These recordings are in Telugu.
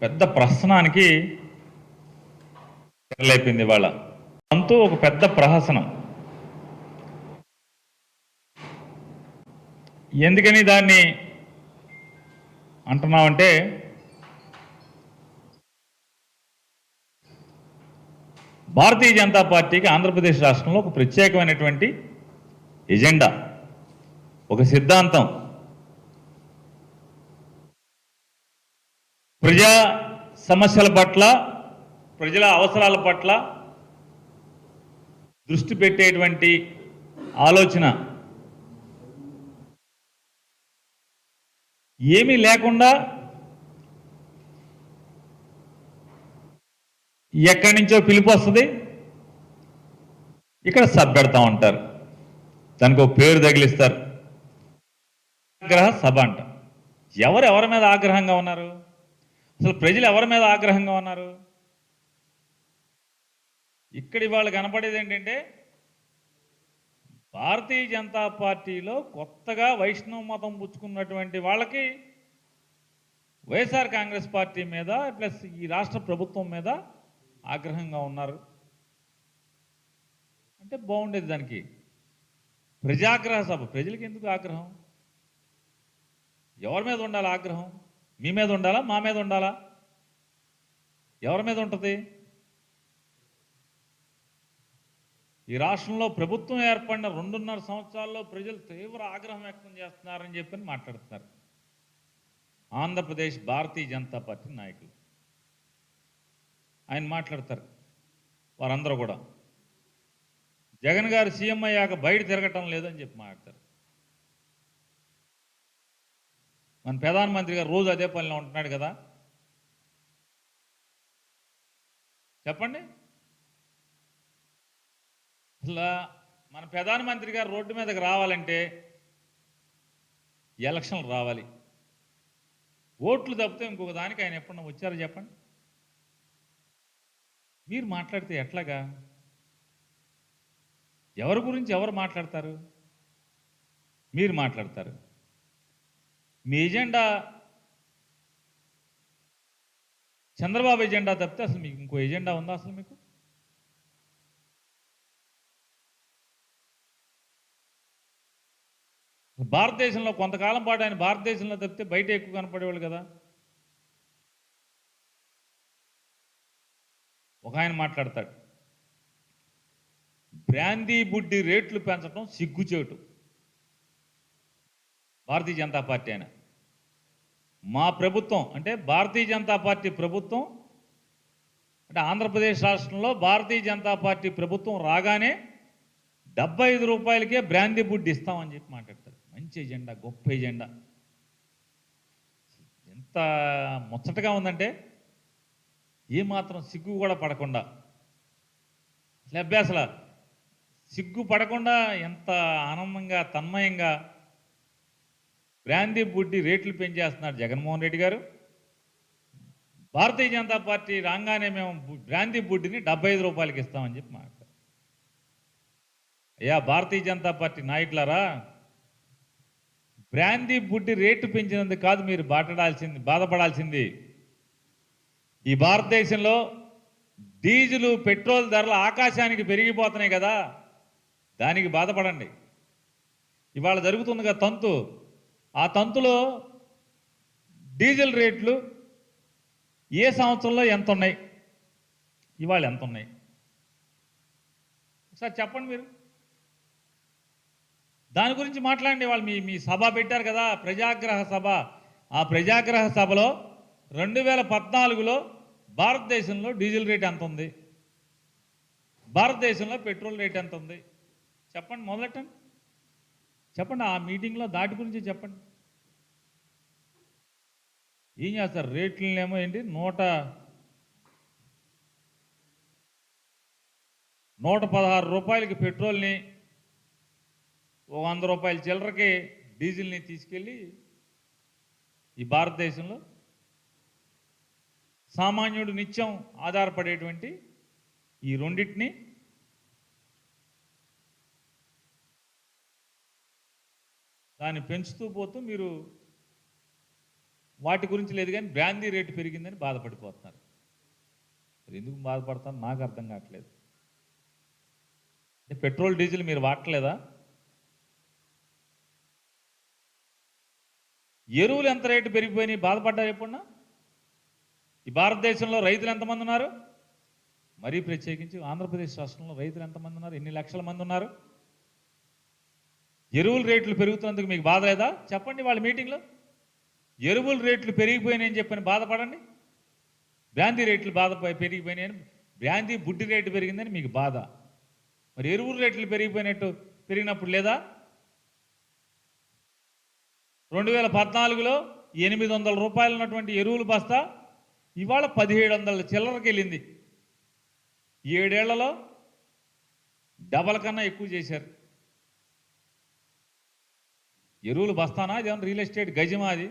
పెద్ద ప్రహసనానికి తెరలేపింది వాళ్ళ అంతూ ఒక పెద్ద ప్రహసనం. ఎందుకని దాన్ని అంటున్నామంటే భారతీయ జనతా పార్టీకి ఆంధ్రప్రదేశ్ రాష్ట్రంలో ఒక ప్రత్యేకమైనటువంటి ఎజెండా, ఒక సిద్ధాంతం, ప్రజా సమస్యల పట్ల, ప్రజల అవసరాల పట్ల దృష్టి పెట్టేటువంటి ఆలోచన ఏమీ లేకుండా ఎక్కడి నుంచో పిలుపు వస్తుంది, ఇక్కడ సభ పెడతా ఉంటారు, దానికి ఒక పేరు తగిలిస్తారు, ఆగ్రహ సభ అంట. ఎవరి మీద ఆగ్రహంగా ఉన్నారు? అసలు ప్రజలు ఎవరి మీద ఆగ్రహంగా ఉన్నారు? ఇక్కడ ఇవాళ కనపడేది ఏంటంటే భారతీయ జనతా పార్టీలో కొత్తగా వైష్ణవ మతం పుచ్చుకున్నటువంటి వాళ్ళకి వైఎస్ఆర్ కాంగ్రెస్ పార్టీ మీద ప్లస్ ఈ రాష్ట్ర ప్రభుత్వం మీద ఆగ్రహంగా ఉన్నారు. అంటే బాగుండేది. దానికి ప్రజాగ్రహ సభ. ప్రజలకి ఎందుకు ఆగ్రహం? ఎవరి మీద ఉండాలి ఆగ్రహం? మీ మీద ఉండాలా, మా మీద ఉండాలా? ఎవరి మీద ఉంటుంది? ఈ రాష్ట్రంలో ప్రభుత్వం ఏర్పడిన 2.5 సంవత్సరాల్లో ప్రజలు తీవ్ర ఆగ్రహం వ్యక్తం చేస్తున్నారని చెప్పని మాట్లాడుతున్నారు ఆంధ్రప్రదేశ్ భారతీయ జనతా పార్టీ నాయకులు. ఆయన మాట్లాడతారు. వారందరూ కూడా జగన్ గారు సీఎం అయ్యాక బయట తిరగటం లేదని చెప్పి మాట్లాడతారు. మన ప్రధానమంత్రి గారు రోజు అదే పనిలో ఉంటున్నాడు కదా. చెప్పండి. అసలు మన ప్రధానమంత్రి గారు రోడ్డు మీదకి రావాలంటే ఎలక్షన్లు రావాలి. ఓట్లు తప్పితే ఇంకొక దానికి ఆయన ఎప్పుడన్నా వచ్చారో చెప్పండి. మీరు మాట్లాడితే ఎట్లాగా? ఎవరి గురించి ఎవరు మాట్లాడతారు? మీరు మాట్లాడతారు. మీ ఎజెండా చంద్రబాబు ఎజెండా తప్పితే అసలు మీకు ఇంకో ఎజెండా ఉందా? అసలు మీకు భారతదేశంలో కొంతకాలం పాటు ఆయన భారతదేశంలో తప్పితే బయట ఎక్కువ కనపడేవాళ్ళు కదా. ఒక ఆయన మాట్లాడతాడు, బ్రాందీ బుడ్డి రేట్లు పెంచడం సిగ్గుచేటు. భారతీయ జనతా పార్టీ ఆయన. మా ప్రభుత్వం అంటే భారతీయ జనతా పార్టీ ప్రభుత్వం అంటే ఆంధ్రప్రదేశ్ రాష్ట్రంలో భారతీయ జనతా పార్టీ ప్రభుత్వం రాగానే 75 రూపాయలకే బ్రాందీ బుడ్డి ఇస్తామని చెప్పి మాట్లాడతారు. మంచి ఎజెండా, గొప్ప ఎజెండా. ఎంత ముచ్చటగా ఉందంటే ఏమాత్రం సిగ్గు కూడా పడకుండా, అసలు సిగ్గు పడకుండా ఎంత ఆనందంగా తన్మయంగా బ్రాందీ బుడ్డి రేట్లు పెంచేస్తున్నారు జగన్మోహన్ రెడ్డి గారు. భారతీయ జనతా పార్టీ రాగానే మేము బ్రాందీ బుడ్డిని 75 రూపాయలకి ఇస్తామని చెప్పి మాట్లాడారు. అయ్యా భారతీయ జనతా పార్టీ నాయకులారా, బ్రాందీ బుడ్డి రేటు పెంచినందుకు కాదు మీరు బాధపడాల్సింది. ఈ భారతదేశంలో డీజిలు, పెట్రోల్ ధరలు ఆకాశానికి పెరిగిపోతున్నాయి కదా, దానికి బాధపడండి. ఇవాళ జరుగుతుందిగా తంతు. ఆ తంతులో డీజిల్ రేట్లు ఏ సంవత్సరంలో ఎంత ఉన్నాయి, ఇవాళ ఎంత ఉన్నాయి ఒకసారి చెప్పండి మీరు. దాని గురించి మాట్లాడండి. వాళ్ళు మీ సభ పెట్టారు కదా, ప్రజాగ్రహ సభ. ఆ ప్రజాగ్రహ సభలో 2014లో భారతదేశంలో డీజిల్ రేట్ ఎంత ఉంది, భారతదేశంలో పెట్రోల్ రేట్ ఎంత ఉంది చెప్పండి. మొదలెట్టండి, చెప్పండి. ఆ మీటింగ్లో దాటి గురించి చెప్పండి. ఏం చేస్తారు? రేట్లనేమో ఏంటి 116 రూపాయలకి పెట్రోల్ని, 100 రూపాయల చిల్లరకి డీజిల్ని తీసుకెళ్ళి ఈ భారతదేశంలో సామాన్యుడు నిత్యం ఆధారపడేటువంటి ఈ రెండింటిని దాన్ని పెంచుతూ పోతూ మీరు వాటి గురించి లేదు కానీ బ్రాందీ రేటు పెరిగిందని బాధపడిపోతున్నారు. మరి ఎందుకు బాధపడతాను నాకు అర్థం కావట్లేదు. అంటే పెట్రోల్ డీజిల్ మీరు వాడట్లేదా? ఎరువులు ఎంత రేటు పెరిగిపోయినాయి బాధపడ్డారు ఎప్పుడన్నా? ఈ భారతదేశంలో రైతులు ఎంతమంది ఉన్నారు? మరీ ప్రత్యేకించి ఆంధ్రప్రదేశ్ రాష్ట్రంలో రైతులు ఎంతమంది ఉన్నారు? ఎన్ని లక్షల మంది ఉన్నారు? ఎరువుల రేట్లు పెరుగుతున్నందుకు మీకు బాధ లేదా? చెప్పండి వాళ్ళ మీటింగ్లో. ఎరువుల రేట్లు పెరిగిపోయినాయని చెప్పని బాధపడండి. బ్రాందీ రేట్లు పెరిగిపోయినాయని, బ్రాందీ బుడ్డి రేటు పెరిగిందని మీకు బాధ. మరి ఎరువుల రేట్లు పెరిగినప్పుడు లేదా? 2014లో 800 రూపాయలు ఉన్నటువంటి ఎరువుల బస్తా ఇవాళ 1700 చిల్లరకి వెళ్ళింది. 7 ఏళ్లలో డబల్ కన్నా ఎక్కువ చేశారు. ఎరువులు బస్తానా? ఇదేమన్నా రియల్ ఎస్టేట్ గజమా? అది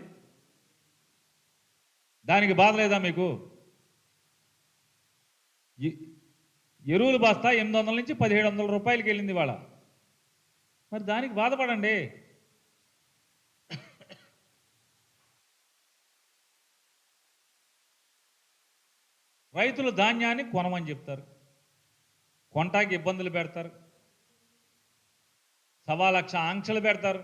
దానికి బాధ లేదా మీకు? ఎరువులు బస్తా 800 నుంచి 1700 రూపాయలకి వెళ్ళింది ఇవాళ. మరి దానికి బాధపడండి. రైతులు ధాన్యాన్ని కొనమని చెప్తారు, కొంటాకి ఇబ్బందులు పెడతారు, 1,00,000 ఆంక్షలు పెడతారు.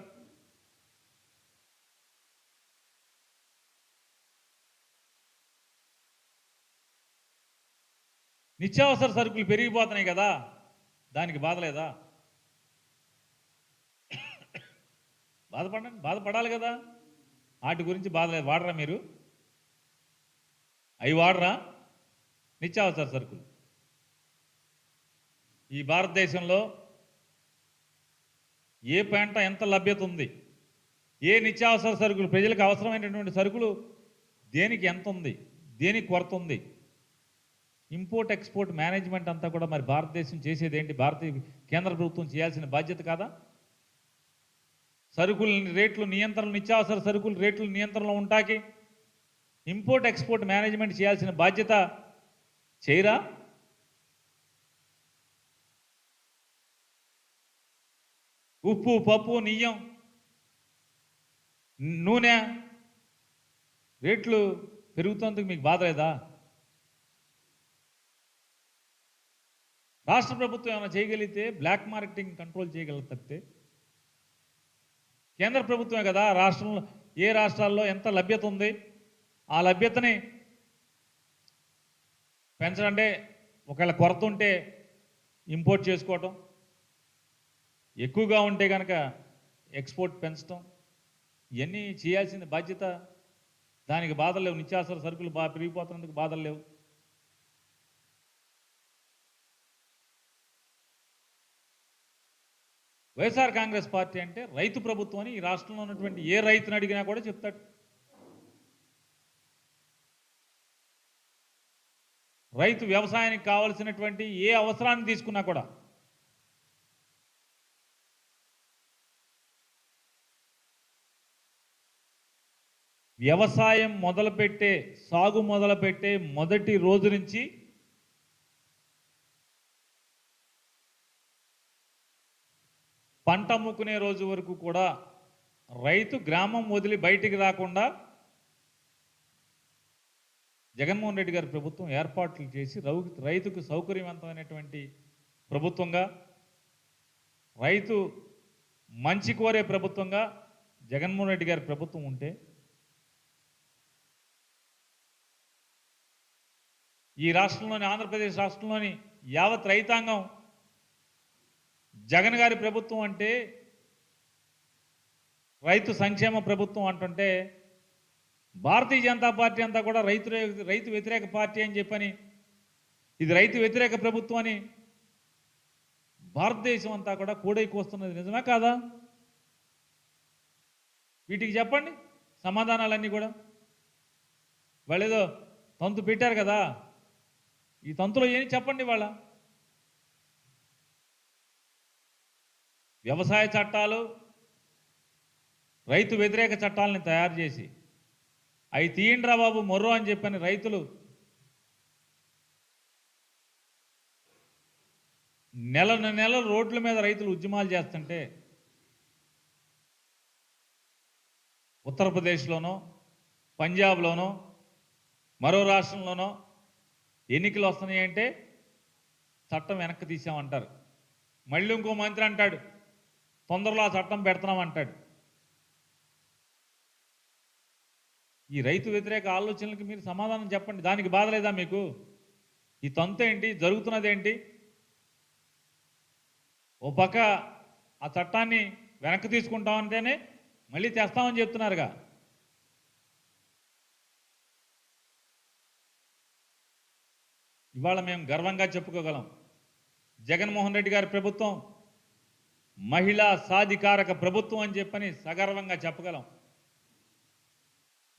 నిత్యావసర సరుకులు పెరిగిపోతున్నాయి కదా, దానికి బాధ లేదా? బాధపడాలి కదా. వాటి గురించి బాధ లేదు. వాడరా మీరు? అవి వాడరా? నిత్యావసర సరుకులు ఈ భారతదేశంలో ఏ పంట ఎంత లభ్యత ఉంది, ఏ నిత్యావసర సరుకులు ప్రజలకు అవసరమైనటువంటి సరుకులు దేనికి ఎంత ఉంది, దేనికి కొరత ఉంది, ఇంపోర్ట్ ఎక్స్పోర్ట్ మేనేజ్మెంట్ అంతా కూడా మరి భారతదేశం చేసేది ఏంటి? భారతీయ కేంద్ర ప్రభుత్వం చేయాల్సిన బాధ్యత కాదా? సరుకుల రేట్లు నియంత్రణ, నిత్యావసర సరుకుల రేట్లు నియంత్రణలో ఉంటాకి ఇంపోర్ట్ ఎక్స్పోర్ట్ మేనేజ్మెంట్ చేయాల్సిన బాధ్యత చేయరా? ఉప్పు, పప్పు, నెయ్యం, నూనె రేట్లు పెరుగుతున్నందుకు మీకు బాధ లేదా? రాష్ట్ర ప్రభుత్వం ఏమైనా చేయగలిగితే బ్లాక్ మార్కెటింగ్ కంట్రోల్ చేయగలరు తప్పితే కేంద్ర ప్రభుత్వమే కదా రాష్ట్రంలో, ఏ రాష్ట్రాల్లో ఎంత లభ్యత ఉంది ఆ లభ్యతని పెంచడంటే ఒకవేళ కొరత ఉంటే ఇంపోర్ట్ చేసుకోవటం, ఎక్కువగా ఉంటే కనుక ఎక్స్పోర్ట్ పెంచడం, ఇవన్నీ చేయాల్సిన బాధ్యత. దానికి బాధలు లేవు. నిత్యావసర సరుకులు పెరిగిపోతున్నందుకు బాధలు లేవు. వైఎస్ఆర్ కాంగ్రెస్ పార్టీ అంటే రైతు ప్రభుత్వం అని ఈ రాష్ట్రంలో ఉన్నటువంటి ఏ రైతుని అడిగినా కూడా చెప్తాడు. రైతు వ్యవసాయానికి కావలసినటువంటి ఏ అవసరాన్ని తీసుకున్నా కూడా వ్యవసాయం మొదలుపెట్టే, సాగు మొదలుపెట్టే మొదటి రోజు నుంచి పంట అమ్ముకునే రోజు వరకు కూడా రైతు గ్రామం వదిలి బయటికి రాకుండా జగన్మోహన్ రెడ్డి గారి ప్రభుత్వం ఏర్పాట్లు చేసి రైతుకు సౌకర్యవంతమైనటువంటి ప్రభుత్వంగా, రైతు మంచి కోరే ప్రభుత్వంగా జగన్మోహన్ రెడ్డి గారి ప్రభుత్వం ఉంటే ఈ రాష్ట్రంలోని, ఆంధ్రప్రదేశ్ రాష్ట్రంలోని యావత్ రైతాంగం జగన్ గారి ప్రభుత్వం అంటే, రైతు సంక్షేమ ప్రభుత్వం అంటుంటే భారతీయ జనతా పార్టీ అంతా కూడా రైతు వ్యతిరేక పార్టీ అని చెప్పని, ఇది రైతు వ్యతిరేక ప్రభుత్వం అని భారతదేశం అంతా కూడా కూడైకి వస్తున్నది నిజమే కాదా? వీటికి చెప్పండి సమాధానాలన్నీ కూడా. వాళ్ళు ఏదో తంతు పెట్టారు కదా, ఈ తంతులో ఏమి చెప్పండి. వాళ్ళ వ్యవసాయ చట్టాలు, రైతు వ్యతిరేక చట్టాలని తయారు చేసి అవి తీయండిరా బాబు మొర్రో అని చెప్పని రైతులు నెల రోడ్ల మీద రైతులు ఉద్యమాలు చేస్తుంటే ఉత్తరప్రదేశ్లోనో పంజాబ్లోనో మరో రాష్ట్రంలోనో ఎన్నికలు వస్తున్నాయంటే చట్టం వెనక్కి తీసామంటారు. మళ్ళీ ఇంకో మంత్రి అంటాడు తొందరలో ఆ చట్టం పెడుతున్నాం అంటాడు. ఈ రైతు వ్యతిరేక ఆలోచనలకి మీరు సమాధానం చెప్పండి. దానికి బాధ లేదా మీకు? ఈ తంతు ఏంటి, జరుగుతున్నదేంటి? ఓ పక్క ఆ చట్టాన్ని వెనక్కి తీసుకుంటామంటేనే మళ్ళీ తెస్తామని చెప్తున్నారుగా. ఇవాళ మేము గర్వంగా చెప్పుకోగలం, జగన్మోహన్ రెడ్డి గారి ప్రభుత్వం మహిళా సాధికారక ప్రభుత్వం అని చెప్పని సగర్వంగా చెప్పగలం.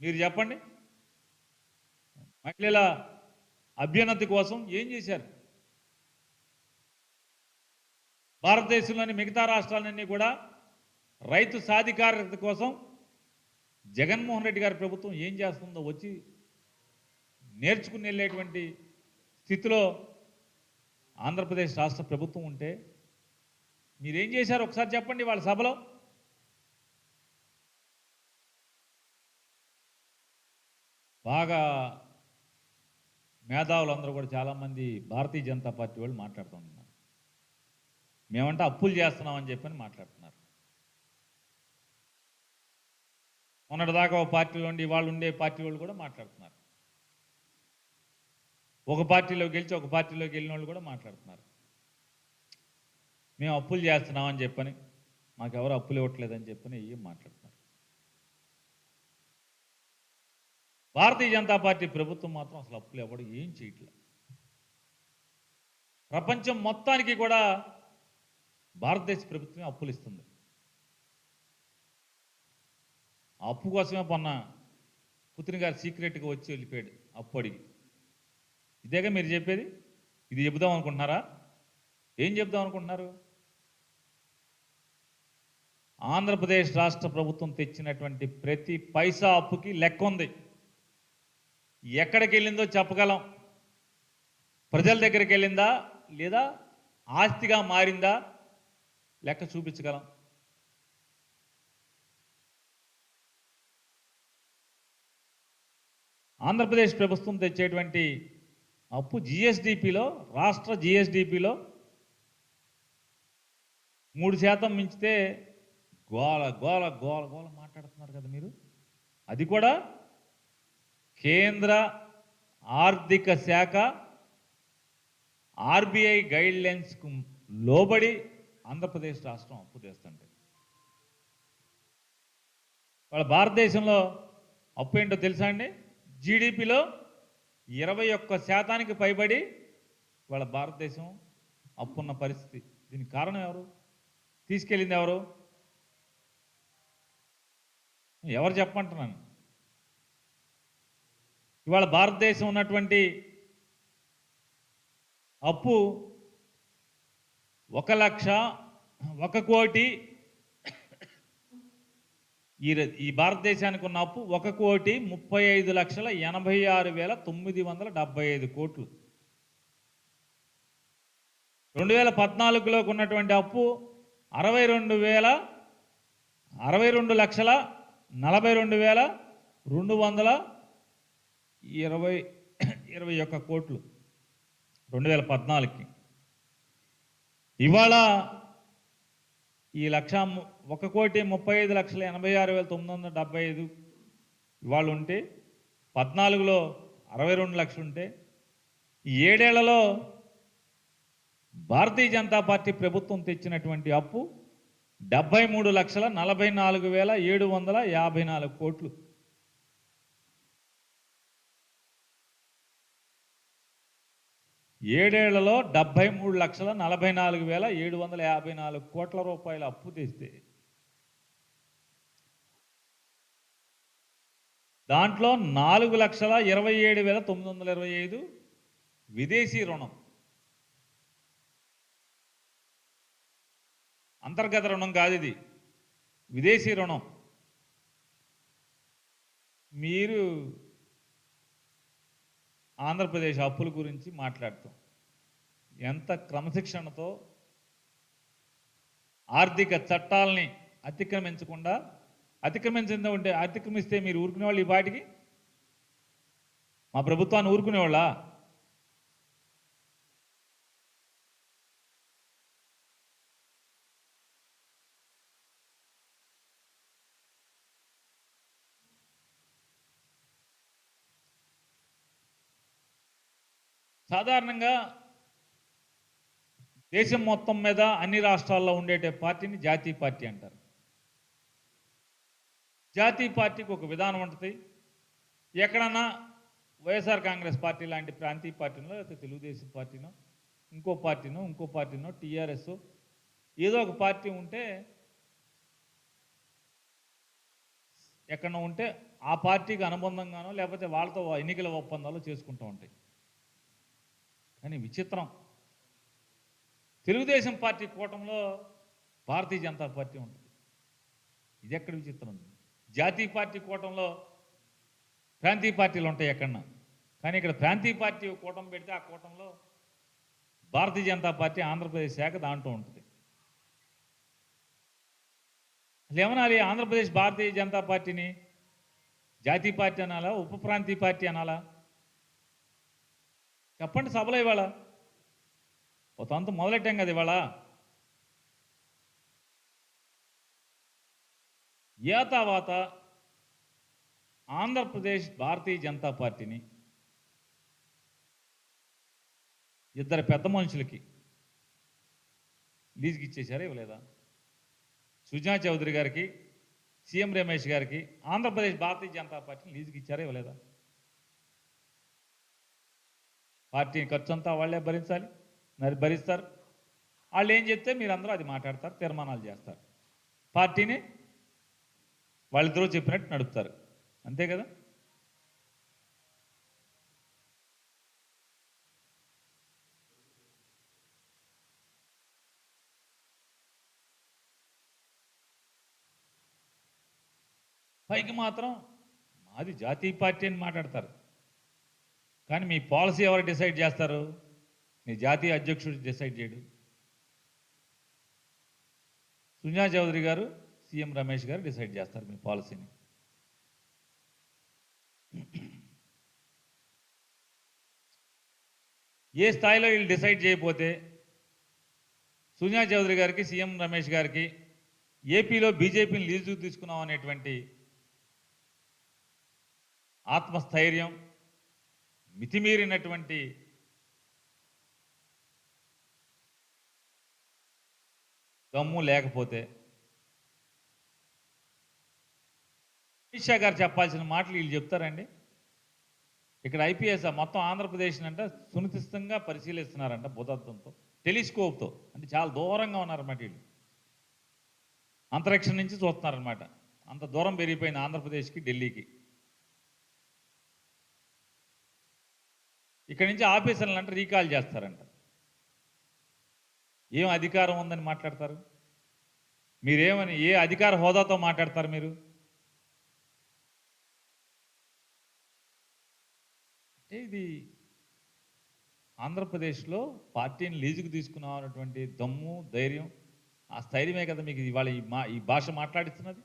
మీరు చెప్పండి, మహిళల అభ్యున్నతి కోసం ఏం చేశారు? భారతదేశంలోని మిగతా రాష్ట్రాలన్నీ కూడా రైతు సాధికారత కోసం జగన్మోహన్ రెడ్డి గారి ప్రభుత్వం ఏం చేస్తుందో వచ్చి నేర్చుకుని వెళ్ళేటువంటి స్థితిలో ఆంధ్రప్రదేశ్ రాష్ట్ర ప్రభుత్వం ఉంటే మీరేం చేశారు ఒకసారి చెప్పండి. వాళ్ళ సభలో బాగా మేధావులందరూ కూడా చాలామంది భారతీయ జనతా పార్టీ వాళ్ళు మాట్లాడుతున్నారు. మేమంటే అప్పులు చేస్తున్నామని చెప్పని మాట్లాడుతున్నారు. మొన్నటిదాకా ఒక పార్టీలో ఉండి వాళ్ళు ఉండే పార్టీ వాళ్ళు కూడా మాట్లాడుతున్నారు. ఒక పార్టీలో గెలిచి ఒక పార్టీలోకి వెళ్ళిన వాళ్ళు కూడా మాట్లాడుతున్నారు. మేము అప్పులు చేస్తున్నామని చెప్పని, మాకెవరు అప్పులు ఇవ్వట్లేదని చెప్పని ఏం మాట్లాడుతున్నారు. భారతీయ జనతా పార్టీ ప్రభుత్వం మాత్రం అసలు అప్పులు ఇవ్వడం ఏం చేయట్లేదు. ప్రపంచం మొత్తానికి కూడా భారతదేశ ప్రభుత్వమే అప్పులు ఇస్తుంది. ఆ అప్పు కోసమే మొన్న పుతిన్ గారు సీక్రెట్గా వచ్చి వెళ్ళిపోయాడు అప్పు అడిగి. ఇదేగా మీరు చెప్పేది? ఇది చెబుదాం అనుకుంటున్నారా? ఏం చెప్దాం అనుకుంటున్నారు? ఆంధ్రప్రదేశ్ రాష్ట్ర ప్రభుత్వం తెచ్చినటువంటి ప్రతి పైసా అప్పుకి లెక్క ఉంది. ఎక్కడికి వెళ్ళిందో చెప్పగలం. ప్రజల దగ్గరికి వెళ్ళిందా లేదా ఆస్తిగా మారిందా లెక్క చూపించగలం. ఆంధ్రప్రదేశ్ ప్రభుత్వం తెచ్చేటువంటి అప్పు జిఎస్డిపిలో, రాష్ట్ర జిఎస్డిపిలో 3% మించితే గోల గోల గోల గోల మాట్లాడుతున్నారు కదా మీరు. అది కూడా కేంద్ర ఆర్థిక శాఖ ఆర్బీఐ గైడ్లైన్స్కు లోబడి ఆంధ్రప్రదేశ్ రాష్ట్రం అప్పు చేస్తుంటే వాళ్ళ భారతదేశంలో అప్పు ఏంటో తెలుసా అండి? జీడిపిలో 21% పైబడి వాళ్ళ భారతదేశం అప్పున్న పరిస్థితి. దీనికి కారణం ఎవరు? తీసుకెళ్ళింది ఎవరు? ఎవరు చెప్పంటున్నాను. ఇవాళ భారతదేశం ఉన్నటువంటి అప్పు 1 కోటి, ఈ భారతదేశానికి ఉన్న అప్పు 1,35,86,975 కోట్లు. 2014లోకి ఉన్నటువంటి అప్పు 62,42,221 కోట్లు 2014కి. ఇవాళ ఈ 1,35,86,975 ఇవాళ ఉంటే 14లో 62 లక్షలు ఉంటే ఈ 7 ఏళ్లలో భారతీయ జనతా పార్టీ ప్రభుత్వం తెచ్చినటువంటి అప్పు 73,44,754 కోట్లు. ఏడేళ్లలో 73,44,754 కోట్ల రూపాయల అప్పు తెస్తే దాంట్లో 4,27,925 విదేశీ రుణం, అంతర్గత రుణం కాదు, ఇది విదేశీ రుణం. మీరు ఆంధ్రప్రదేశ్ అప్పుల గురించి మాట్లాడుతాం. ఎంత క్రమశిక్షణతో ఆర్థిక చట్టాలని అతిక్రమించకుండా, అతిక్రమించిందో ఉంటే అతిక్రమిస్తే మీరు ఊరుకునే వాళ్ళు ఈ పాటికి మా ప్రభుత్వాన్ని ఊరుకునేవాళ్ళ? సాధారణంగా దేశం మొత్తం మీద అన్ని రాష్ట్రాల్లో ఉండేటే పార్టీని జాతీయ పార్టీ అంటారు. జాతీయ పార్టీకి ఒక విధానం ఉంటుంది. ఎక్కడన్నా వైఎస్ఆర్ కాంగ్రెస్ పార్టీ లాంటి ప్రాంతీయ పార్టీనో లేకపోతే తెలుగుదేశం పార్టీనో ఇంకో పార్టీనో టీఆర్ఎస్ ఏదో ఒక పార్టీ ఉంటే ఎక్కడన్నా ఉంటే ఆ పార్టీకి అనుబంధంగానో లేకపోతే వాళ్ళతో ఎన్నికల ఒప్పందాలు చేసుకుంటూ ఉంటాయి. కానీ విచిత్రం, తెలుగుదేశం పార్టీ కూటమిలో భారతీయ జనతా పార్టీ ఉంటుంది. ఇది ఎక్కడ విచిత్రం? జాతీయ పార్టీ కూటమిలో ప్రాంతీయ పార్టీలు ఉంటాయి ఎక్కడన్నా, కానీ ఇక్కడ ప్రాంతీయ పార్టీ కూటమి పెడితే ఆ కూటమిలో భారతీయ జనతా పార్టీ ఆంధ్రప్రదేశ్ శాఖ దాంట్లో ఉంటుంది. అసలు ఏమనాలి? ఆంధ్రప్రదేశ్ భారతీయ జనతా పార్టీని జాతీయ పార్టీ అనాలా, ఉప ప్రాంతీయ పార్టీ అనాలా? చెప్పండి సభలో. ఇవాళ ఓ తంతు మొదలెట్టాం కదా ఇవాళ. ఏ తర్వాత ఆంధ్రప్రదేశ్ భారతీయ జనతా పార్టీని ఇద్దరు పెద్ద మనుషులకి లీజుకి ఇచ్చేశారా ఇవ్వలేదా? సుజనా చౌదరి గారికి, సీఎం రమేష్ గారికి ఆంధ్రప్రదేశ్ భారతీయ జనతా పార్టీని లీజుకి ఇచ్చారా ఇవ్వలేదా? పార్టీ ఖర్చు అంతా వాళ్ళే భరించాలి, మరి భరిస్తారు. వాళ్ళు ఏం చెప్తే మీరందరూ అది మాట్లాడతారు, తీర్మానాలు చేస్తారు, పార్టీని వాళ్ళిద్దరూ చెప్పినట్టు నడుపుతారు. అంతే కదా? పైకి మాత్రం మాది జాతీయ పార్టీ అని మాట్లాడతారు, కానీ మీ పాలసీ ఎవరు డిసైడ్ చేస్తారు? మీ జాతీయ అధ్యక్షుడు డిసైడ్ చేయడు. సుజనా చౌదరి గారు, సీఎం రమేష్ గారు డిసైడ్ చేస్తారు మీ పాలసీని. ఏ స్థాయిలో వీళ్ళు డిసైడ్ చేయకపోతే సుజనా చౌదరి గారికి, సీఎం రమేష్ గారికి ఏపీలో బీజేపీని లీజు తీసుకున్నాం అనేటువంటి ఆత్మస్థైర్యం, మితిమీరినటువంటి దమ్ము లేకపోతే అమిత్ షా గారు చెప్పాల్సిన మాటలు వీళ్ళు చెప్తారండి? ఇక్కడ ఐపీఎస్ మొత్తం ఆంధ్రప్రదేశ్ అంట సునిశ్చితంగా పరిశీలిస్తున్నారంట, భూతత్వంతో, టెలిస్కోప్తో, అంటే చాలా దూరంగా ఉన్నారన్నమాట వీళ్ళు. అంతరిక్షం నుంచి చూస్తున్నారనమాట. అంత దూరం పెరిగిపోయింది ఆంధ్రప్రదేశ్కి, ఢిల్లీకి. ఇక్కడి నుంచి ఆఫీసర్లు అంటే రీకాల్ చేస్తారంట. ఏం అధికారం ఉందని మాట్లాడతారు మీరేమని? ఏ అధికార హోదాతో మాట్లాడతారు మీరు? అంటే ఇది ఆంధ్రప్రదేశ్లో పార్టీని లీజుకు తీసుకున్నాం అన్నటువంటి దమ్ము, ధైర్యం, ఆ స్థైర్యమే కదా మీకు ఇవాళ ఈ భాష మాట్లాడిస్తున్నది.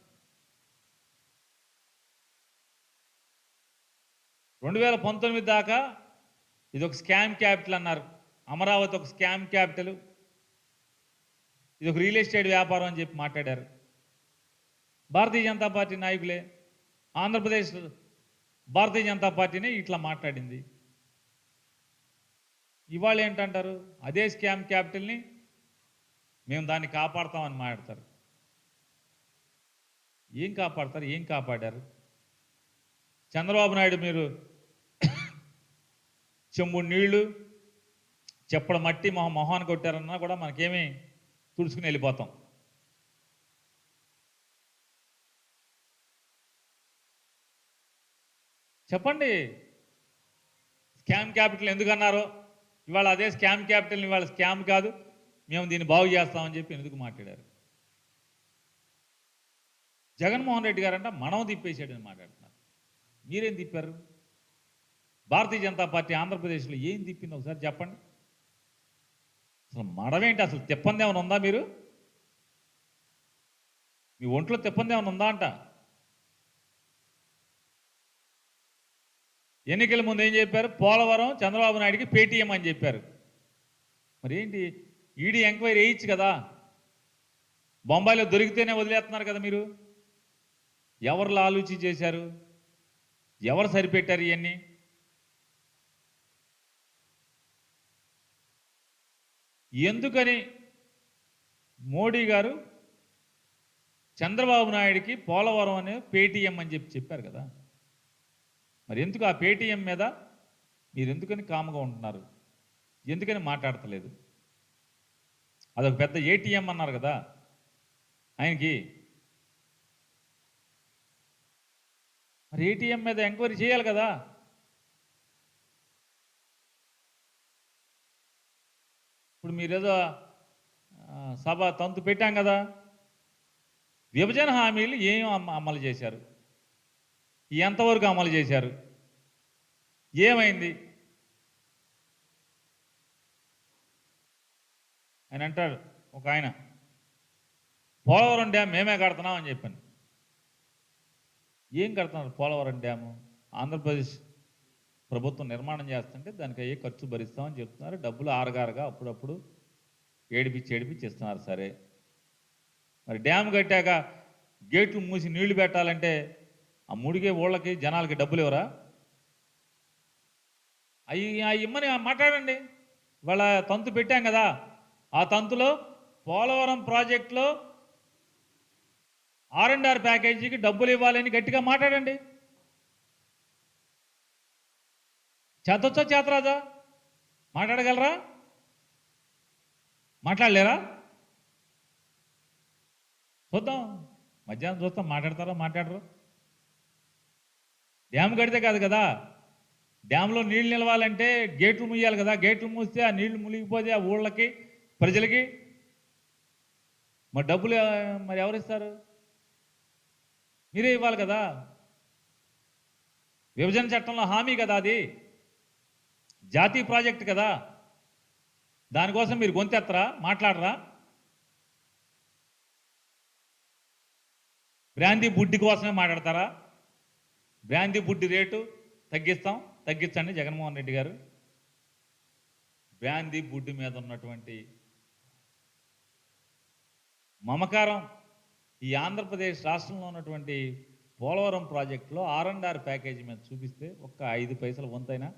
2019 దాకా ఇది ఒక స్కామ్ క్యాపిటల్ అన్నారు. అమరావతి ఒక స్కామ్ క్యాపిటల్, ఇది ఒక రియల్ ఎస్టేట్ వ్యాపారం అని చెప్పి మాట్లాడారు భారతీయ జనతా పార్టీ నాయకులే. ఆంధ్రప్రదేశ్ భారతీయ జనతా పార్టీనే ఇట్లా మాట్లాడింది. ఇవాళ ఏంటంటారు? అదే స్కామ్ క్యాపిటల్ని మేము దాన్ని కాపాడుతామని మాట్లాడతారు. ఏం కాపాడతారు? ఏం కాపాడారు? చంద్రబాబు నాయుడు మీరు చెంబు నీళ్లు, చెప్పడ మట్టి మొహాన్ని కొట్టారన్నా కూడా మనకేమీ తుడుచుకుని వెళ్ళిపోతాం. చెప్పండి, స్కామ్ క్యాపిటల్ ఎందుకన్నారో? ఇవాళ అదే స్కామ్ క్యాపిటల్ని ఇవాళ స్కామ్ కాదు, మేము దీన్ని బాగు చేస్తామని చెప్పి ఎందుకు మాట్లాడారు? జగన్మోహన్ రెడ్డి గారంట మనం తిప్పేసాడని మాట్లాడుతున్నారు. మీరేం తిప్పారు? భారతీయ జనతా పార్టీ ఆంధ్రప్రదేశ్లో ఏం తిప్పింది ఒకసారి చెప్పండి. అసలు మడమేంటి? అసలు తిప్పంది ఏమైనా ఉందా? మీరు మీ ఒంట్లో తిప్పంది ఏమైనా ఉందా అంట? ఎన్నికల ముందు ఏం చెప్పారు? పోలవరం చంద్రబాబు నాయుడికి పేటీఎం అని చెప్పారు. మరి ఏంటి? ఈడీ ఎంక్వైరీ వేయచ్చు కదా. బొంబాయిలో దొరికితేనే వదిలేస్తున్నారు కదా మీరు. ఎవరు ఆలోచించి చేశారు? ఎవరు సరిపెట్టారు ఇవన్నీ? ఎందుకని మోడీ గారు చంద్రబాబు నాయుడికి పోలవరం అనే పేటీఎం అని చెప్పారు కదా. మరి ఎందుకు ఆ పేటీఎం మీద మీరు ఎందుకని కామ్గా ఉంటున్నారు? ఎందుకని మాట్లాడతలేదు? అదొక పెద్ద ఏటీఎం అన్నారు కదా ఆయనకి. మరి ఏటీఎం మీద ఎంక్వైరీ చేయాలి కదా. ఇప్పుడు మీరేదో సభ తంతు పెట్టాం కదా. విభజన హామీలు ఏం అమలు చేశారు? ఎంతవరకు అమలు చేశారు? ఏమైంది? ఆయన అంటాడు ఒక ఆయన, పోలవరం డ్యామ్ మేమే కడుతున్నాం అని చెప్పాను. ఏం కడుతున్నారు? పోలవరం డ్యాము ఆంధ్రప్రదేశ్ ప్రభుత్వం నిర్మాణం చేస్తుంటే దానికి అయ్యే ఖర్చు భరిస్తామని చెప్తున్నారు. డబ్బులు ఆరగారగా అప్పుడప్పుడు ఏడిపించి ఇస్తున్నారు. సరే, మరి డ్యామ్ కట్టాక గేట్లు మూసి నీళ్లు పెట్టాలంటే ఆ ముడిగే ఊళ్ళకి జనాలకి డబ్బులు ఇవ్వరా? అవి ఇమ్మని మాట్లాడండి. వాళ్ళ తంతు పెట్టాం కదా, ఆ తంతులో పోలవరం ప్రాజెక్టులో R&R ప్యాకేజీకి డబ్బులు ఇవ్వాలని గట్టిగా మాట్లాడండి. చేతొచ్చా చేతరాదా? మాట్లాడగలరా? మాట్లాడలేరా? చూద్దాం, మధ్యాహ్నం చూస్తాం. మాట్లాడతారా? మాట్లాడరు. డ్యామ్ కడితే కాదు కదా, డ్యాంలో నీళ్ళు నిలవాలంటే గేట్లు ముయ్యాలి కదా. గేట్లు మూస్తే ఆ నీళ్లు మునిగిపోతే ఆ ఊళ్ళకి ప్రజలకి మరి డబ్బులు మరి ఎవరిస్తారు? మీరే ఇవ్వాలి కదా. విభజన చట్టంలో హామీ కదా, అది జాతీయ ప్రాజెక్ట్ కదా. దానికోసం మీరు గొంతెత్తరా? మాట్లాడరా? బ్రాందీ బుడ్డి కోసమే మాట్లాడతారా? బ్రాందీ బుడ్డి రేటు తగ్గించండి జగన్మోహన్ రెడ్డి గారు. బ్రాందీ బుడ్డి మీద ఉన్నటువంటి మమకారం ఈ ఆంధ్రప్రదేశ్ రాష్ట్రంలో ఉన్నటువంటి పోలవరం ప్రాజెక్టులో R&R ప్యాకేజీ మీద చూపిస్తే ఒక్క 5 పైసల వంతైనా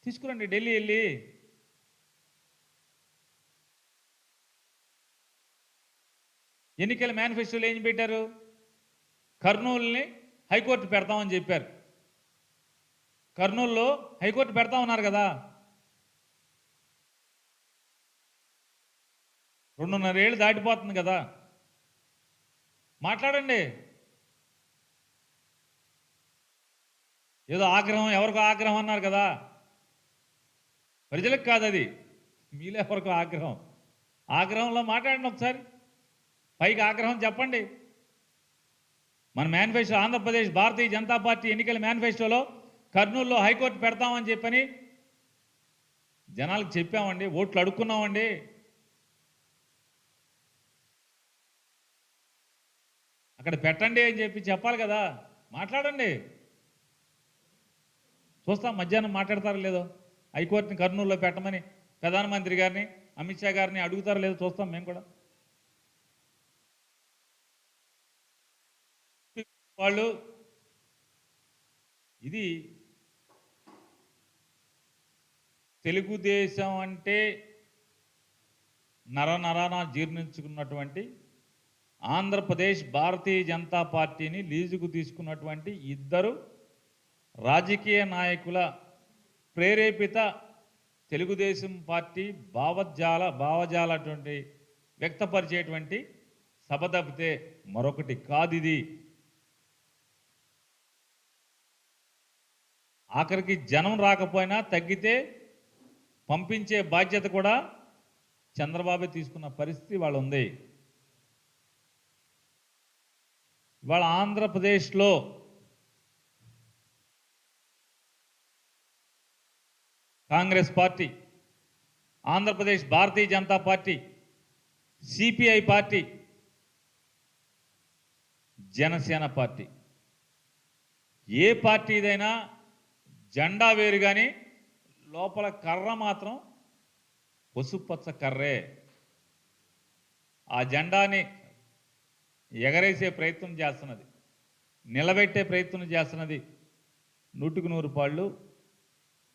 తీసుకురండి. ఢిల్లీ వెళ్ళి ఎన్నికల మేనిఫెస్టోలో ఏం పెట్టారు? కర్నూలుని హైకోర్టు పెడతామని చెప్పారు. కర్నూలులో హైకోర్టు పెడతామన్నారు కదా. 2.5 ఏళ్ళు దాటిపోతుంది కదా. మాట్లాడండి. ఏదో ఆగ్రహం, ఎవరికో ఆగ్రహం అన్నారు కదా. ప్రజలకు కాదు అది, మీలో ఎవరికో ఆగ్రహం. ఆగ్రహంలో మాట్లాడండి ఒకసారి. పైకి ఆగ్రహం చెప్పండి. మన మేనిఫెస్టో, ఆంధ్రప్రదేశ్ భారతీయ జనతా పార్టీ ఎన్నికల మేనిఫెస్టోలో కర్నూలులో హైకోర్టు పెడతామని చెప్పని జనాలకు చెప్పామండి, ఓట్లు అడుక్కున్నామండి. అక్కడ పెట్టండి అని చెప్పాలి కదా. మాట్లాడండి, చూస్తాం మధ్యాహ్నం మాట్లాడతారో లేదో. హైకోర్టుని కర్నూలులో పెట్టమని ప్రధానమంత్రి గారిని, అమిత్ షా గారిని అడుగుతారో లేదో చూస్తాం మేము కూడా. వాళ్ళు ఇది తెలుగుదేశం అంటే నరనరాన జీర్ణించుకున్నటువంటి ఆంధ్రప్రదేశ్ భారతీయ జనతా పార్టీని లీజుకు తీసుకున్నటువంటి ఇద్దరు రాజకీయ నాయకుల ప్రేరేపిత తెలుగుదేశం పార్టీ భావజాలటువంటి వ్యక్తపరిచేటువంటి సభ తప్పితే మరొకటి కాదు ఇది. ఆఖరికి జనం రాకపోయినా తగ్గితే పంపించే బాధ్యత కూడా చంద్రబాబు తీసుకున్న పరిస్థితి వాళ్ళు ఉంది. ఇవాళ ఆంధ్రప్రదేశ్లో Congress party, Andhra Pradesh Bharatiya Janata party, CPI party, Janasena party, ఏ పార్టీదైనా జెండా వేరు కానీ లోపల కర్ర మాత్రం పసుపచ్చ కర్రే. ఆ జెండాని ఎగరేసే ప్రయత్నం చేస్తున్నది, నిలబెట్టే ప్రయత్నం చేస్తున్నది 100%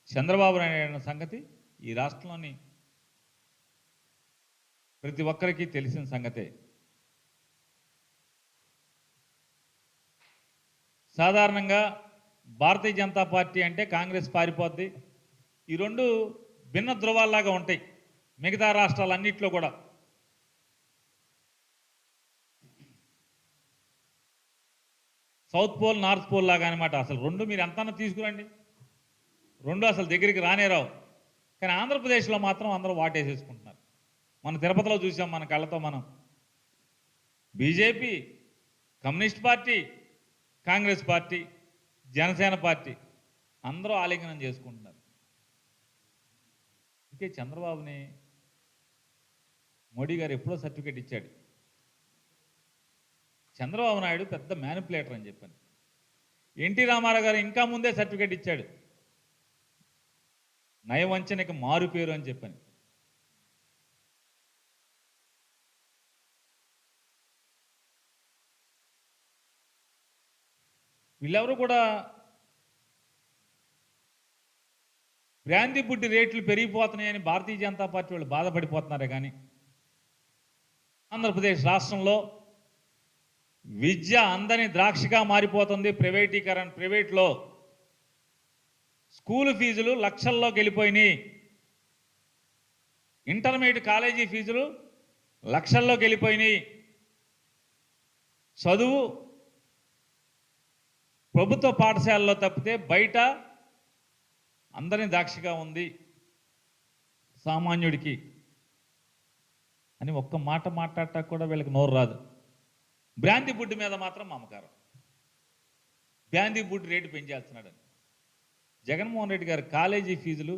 చంద్రబాబు నాయుడు సంగతి ఈ రాష్ట్రంలోని ప్రతి ఒక్కరికి తెలిసిన సంగతే. సాధారణంగా భారతీయ జనతా పార్టీ అంటే కాంగ్రెస్ పారిపోద్ది. ఈ రెండు భిన్న ధృవాల్లాగా ఉంటాయి మిగతా రాష్ట్రాలన్నింటిలో కూడా. సౌత్ పోల్ నార్త్ పోల్ లాగా అనమాట. అసలు రెండు మీరు ఎంతన్నా తీసుకురండి, రెండు అసలు దగ్గరికి రానేరావు. కానీ ఆంధ్రప్రదేశ్లో మాత్రం అందరూ వాటేసేసుకుంటున్నారు. మన తిరుపతిలో చూసాం మన కళ్ళతో మనం. BJP, communist party, Congress party, Janasena party అందరూ ఆలింగనం చేసుకుంటున్నారు. ఇంకే చంద్రబాబుని మోడీ గారు ఎప్పుడో సర్టిఫికేట్ ఇచ్చాడు. చంద్రబాబు నాయుడు పెద్ద మ్యానిపులేటర్ అని చెప్పాను. ఎన్టీ రామారావు గారు ఇంకా ముందే సర్టిఫికేట్ ఇచ్చాడు, నయవంచనకి మారు పేరు అని చెప్పాను. వీళ్ళెవరు కూడా బ్రాంతి బుడ్డి రేట్లు పెరిగిపోతున్నాయని భారతీయ జనతా పార్టీ వాళ్ళు బాధపడిపోతున్నారే కానీ ఆంధ్రప్రదేశ్ రాష్ట్రంలో విద్య అందని ద్రాక్షగా మారిపోతుంది. ప్రైవేటీకరణ, ప్రైవేట్లో స్కూల్ ఫీజులు లక్షల్లోకి వెళ్ళిపోయినాయి. ఇంటర్మీడియట్ కాలేజీ ఫీజులు లక్షల్లోకి వెళ్ళిపోయినాయి. చదువు ప్రభుత్వ పాఠశాలలో తప్పితే బయట అందరినీ దాక్షిగా ఉంది సామాన్యుడికి అని ఒక్క మాట మాట్లాడటం కూడా వీళ్ళకి నోరు రాదు. బ్రాంతి బుడ్డి మీద మాత్రం మమకారం. బ్రాంతి బుడ్డి రేటు పెంచేస్తున్నాడని జగన్మోహన్ రెడ్డి గారు కాలేజీ ఫీజులు,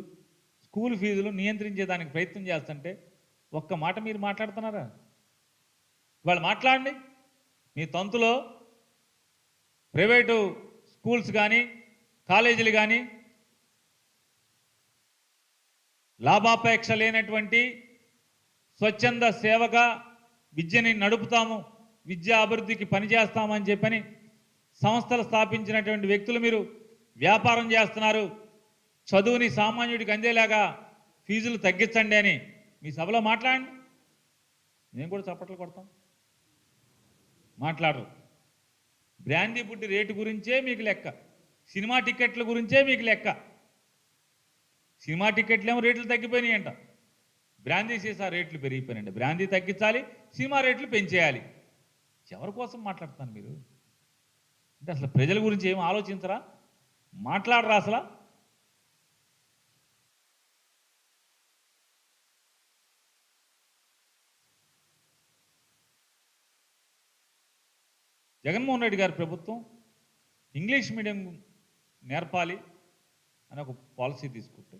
స్కూల్ ఫీజులు నియంత్రించేదానికి ప్రయత్నం చేస్తుంటే ఒక్క మాట మీరు మాట్లాడుతున్నారా? వాళ్ళు మాట్లాడండి. మీ తంతులో ప్రైవేటు స్కూల్స్ కానీ కాలేజీలు కానీ లాభాపేక్ష లేనటువంటి స్వచ్ఛంద సేవగా విద్యని నడుపుతాము, విద్యా అభివృద్ధికి పనిచేస్తామని చెప్పని సంస్థలు స్థాపించినటువంటి వ్యక్తులు మీరు వ్యాపారం చేస్తున్నారు. చదువుని సామాన్యుడికి అందేలాగా ఫీజులు తగ్గించండి అని మీ సభలో మాట్లాడండి. మేము కూడా చప్పట్లు కొడతాం. మాట్లాడరు. బ్రాందీ బుడ్డి రేటు గురించే మీకు లెక్క, సినిమా టికెట్ల గురించే మీకు లెక్క. సినిమా టికెట్లు ఏమో రేట్లు తగ్గిపోయినాయంట, బ్రాందీ సీసా రేట్లు పెరిగిపోయినాయంట. బ్రాందీ తగ్గించాలి, సినిమా రేట్లు పెంచేయాలి. ఎవరి కోసం మాట్లాడుతాను మీరు? అంటే అసలు ప్రజల గురించి ఏం ఆలోచించరా? మాట్లాడరా అసలు? జగన్మోహన్ రెడ్డి గారి ప్రభుత్వం ఇంగ్లీష్ మీడియం నేర్పాలి అని ఒక పాలసీ తీసుకుంటే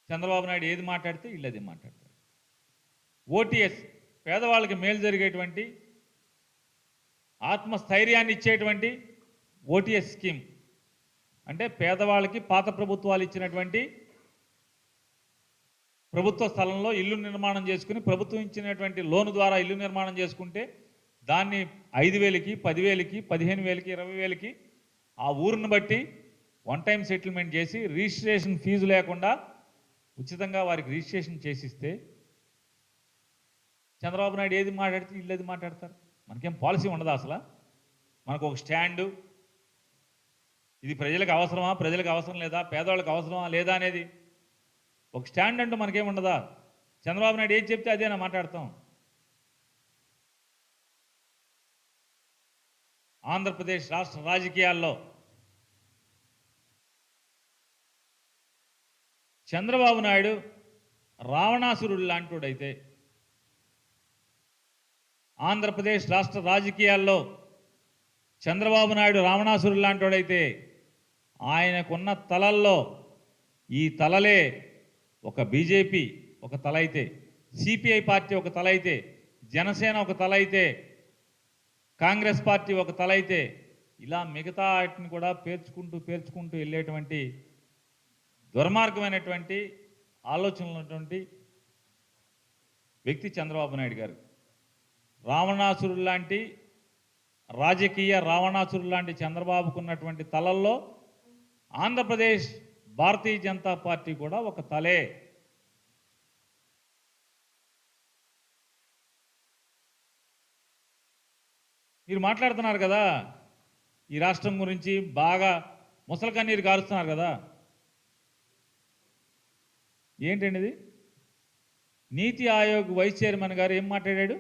చంద్రబాబు నాయుడు ఏది మాట్లాడితే వీళ్ళు అదే మాట్లాడతారు. ఓటీఎస్, పేదవాళ్ళకి మేలు జరిగేటువంటి, ఆత్మస్థైర్యాన్ని ఇచ్చేటువంటి ఓటీఎస్ స్కీమ్ అంటే పేదవాళ్ళకి పాత ప్రభుత్వాలు ఇచ్చినటువంటి ప్రభుత్వ స్థలంలో ఇల్లు నిర్మాణం చేసుకుని ప్రభుత్వం ఇచ్చినటువంటి లోను ద్వారా ఇల్లు నిర్మాణం చేసుకుంటే దాన్ని 5,000కి, 10,000కి, 15,000కి, 20,000కి ఆ ఊరిని బట్టి వన్ టైం సెటిల్మెంట్ చేసి రిజిస్ట్రేషన్ ఫీజు లేకుండా ఉచితంగా వారికి రిజిస్ట్రేషన్ చేసిస్తే చంద్రబాబు నాయుడు ఏది మాట్లాడితే వీళ్ళు ఏది మాట్లాడతారు. మనకేం పాలసీ ఉండదా అసలు? మనకు ఒక స్టాండు, ఇది ప్రజలకు అవసరమా, ప్రజలకు అవసరం లేదా, పేదవాళ్ళకి అవసరమా లేదా అనేది ఒక స్టాండ్ అంటూ మనకేముండదా? చంద్రబాబు నాయుడు ఏది చెప్తే అదేనా మాట్లాడతాం. ఆంధ్రప్రదేశ్ రాష్ట్ర రాజకీయాల్లో చంద్రబాబు నాయుడు రావణాసురుడు లాంటివాడైతే, ఆంధ్రప్రదేశ్ రాష్ట్ర రాజకీయాల్లో చంద్రబాబు నాయుడు రావణాసురుడు లాంటివాడైతే ఆయనకున్న తలల్లో ఈ తలలే ఒక బీజేపీ ఒక తల అయితే, సిపిఐ పార్టీ ఒక తల అయితే, జనసేన ఒక తల అయితే, కాంగ్రెస్ పార్టీ ఒక తల అయితే ఇలా మిగతా వాటిని కూడా పేర్చుకుంటూ వెళ్ళేటువంటి దుర్మార్గమైనటువంటి ఆలోచనలు ఉన్నటువంటి వ్యక్తి చంద్రబాబు నాయుడు గారు. రావణాసురుడు లాంటి రాజకీయ రావణాసురుడు లాంటి చంద్రబాబుకు ఉన్నటువంటి తలల్లో ఆంధ్రప్రదేశ్ భారతీయ జనతా పార్టీ కూడా ఒక తలే. మీరు మాట్లాడుతున్నారు కదా, ఈ రాష్ట్రం గురించి బాగా ముసలి కన్నీరు కారుస్తున్నారు కదా. ఏంటండి ఇది? నీతి ఆయోగ్ వైస్ చైర్మన్ గారు ఏం మాట్లాడాడు?